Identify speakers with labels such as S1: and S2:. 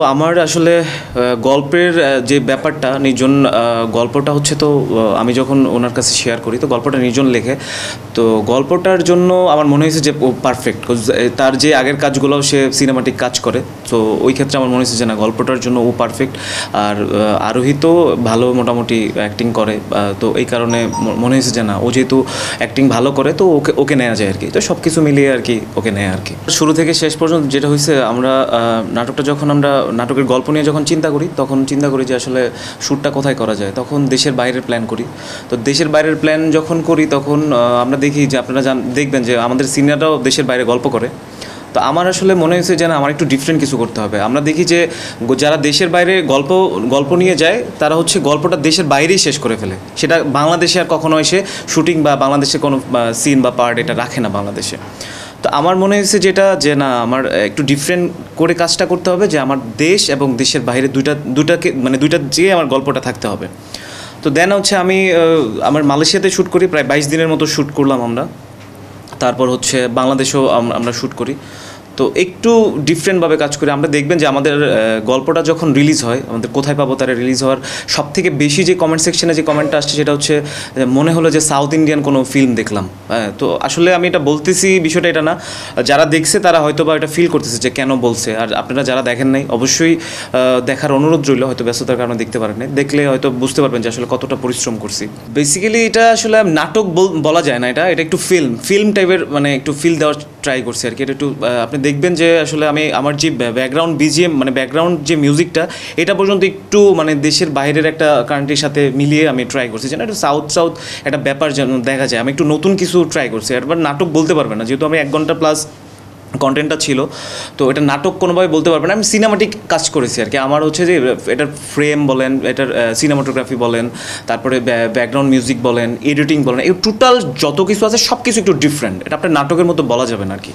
S1: তো আমার আসলে গল্পের যে ব্যাপারটা নির্জন গল্পটা হচ্ছে তো আমি যখন ওনার কাছে শেয়ার করি তো গল্পটা নির্জন লেখে। তো গল্পটার জন্য আমার মনে হয়েছে যে ও পারফেক্ট, তার যে আগের কাজগুলো সে সিনেমাটিক কাজ করে। তো ওই ক্ষেত্রে আমার মনে হয়েছে যে না, গল্পটার জন্য ও পারফেক্ট। আর আরোহী তো ভালো মোটামুটি অ্যাক্টিং করে, তো এই কারণে মনে হয়েছে যে না, ও যেহেতু অ্যাক্টিং ভালো করে তো ওকে ওকে নেওয়া যায় আর কি। তো সব কিছু মিলিয়ে আর কি ওকে নেয় আর কি। শুরু থেকে শেষ পর্যন্ত যেটা হয়েছে, আমরা নাটকটা যখন আমরা নাটকের গল্প নিয়ে যখন চিন্তা করি তখন চিন্তা করি যে আসলে শ্যুটটা কোথায় করা যায়, তখন দেশের বাইরের প্ল্যান করি। তো দেশের বাইরের প্ল্যান যখন করি তখন আমরা দেখি যে আপনারা দেখবেন যে আমাদের সিনিয়ররাও দেশের বাইরে গল্প করে। তো আমার আসলে মনে হয়েছে যে না, আমার একটু ডিফারেন্ট কিছু করতে হবে। আমরা দেখি যে যারা দেশের বাইরে গল্প নিয়ে যায় তারা হচ্ছে গল্পটা দেশের বাইরেই শেষ করে ফেলে, সেটা বাংলাদেশে আর কখনো এসে শুটিং বা বাংলাদেশে কোনো সিন বা পার্ট এটা রাখে না বাংলাদেশে। তো আমার মনে হয়েছে যেটা যে না, আমার একটু ডিফারেন্ট করে কাজটা করতে হবে, যে আমার দেশ এবং দেশের বাইরে দুটাকে মানে দুইটা যেয়ে আমার গল্পটা থাকতে হবে। তো দেন হচ্ছে আমি আমার মালয়েশিয়াতে শ্যুট করি, প্রায় 22 দিনের মতো শ্যুট করলাম আমরা। তারপর হচ্ছে বাংলাদেশেও আমরা শ্যুট করি। তো একটু ডিফারেন্টভাবে কাজ করি। আমরা দেখবেন যে আমাদের গল্পটা যখন রিলিজ হয়, আমাদের কোথায় পাবো তারা রিলিজ হওয়ার সবথেকে বেশি যে কমেন্ট সেকশনে যে কমেন্টটা আসছে সেটা হচ্ছে মনে হলো যে সাউথ ইন্ডিয়ান কোনো ফিল্ম দেখলাম। তো আসলে আমি এটা বলতেছি, বিষয়টা এটা না, যারা দেখছে তারা হয়তো বা এটা ফিল করতেছে যে কেন বলছে। আর আপনারা যারা দেখেন নাই অবশ্যই দেখার অনুরোধ রইল, হয়তো ব্যস্ততার কারণে দেখতে পারেন না, দেখলে হয়তো বুঝতে পারবেন যে আসলে কতটা পরিশ্রম করছি। বেসিক্যালি এটা আসলে নাটক বলা যায় না, এটা একটু ফিল্ম টাইপের, মানে একটু ফিল দেওয়ার ট্রাই করছি আর কি। এটা একটু আপনি দেখবেন যে আসলে আমি আমার যে ব্যাকগ্রাউন্ড বিজিএম মানে ব্যাকগ্রাউন্ড যে মিউজিকটা, এটা পর্যন্ত একটু মানে দেশের বাইরের একটা কান্ট্রির সাথে মিলিয়ে আমি ট্রাই করছি, যেন একটু সাউথ একটা ব্যাপার যেন দেখা যায়। আমি একটু নতুন কিছু ট্রাই করছি। এবার নাটক বলতে পারবে না, যেহেতু আমি 1 ঘন্টা প্লাস কন্টেন্টটা ছিল, তো এটা নাটক কোনোভাবে বলতে পারবে না। আমি সিনেমাটিক কাজ করেছি আর কি। আমার হচ্ছে যে এটার ফ্রেম বলেন, এটার সিনেমাটোগ্রাফি বলেন, তারপরে ব্যাকগ্রাউন্ড মিউজিক বলেন, এডিটিং বলেন, এই টোটাল যত কিছু আছে সব কিছু একটু ডিফারেন্ট। এটা আপনার নাটকের মতো বলা যাবে না আর কি।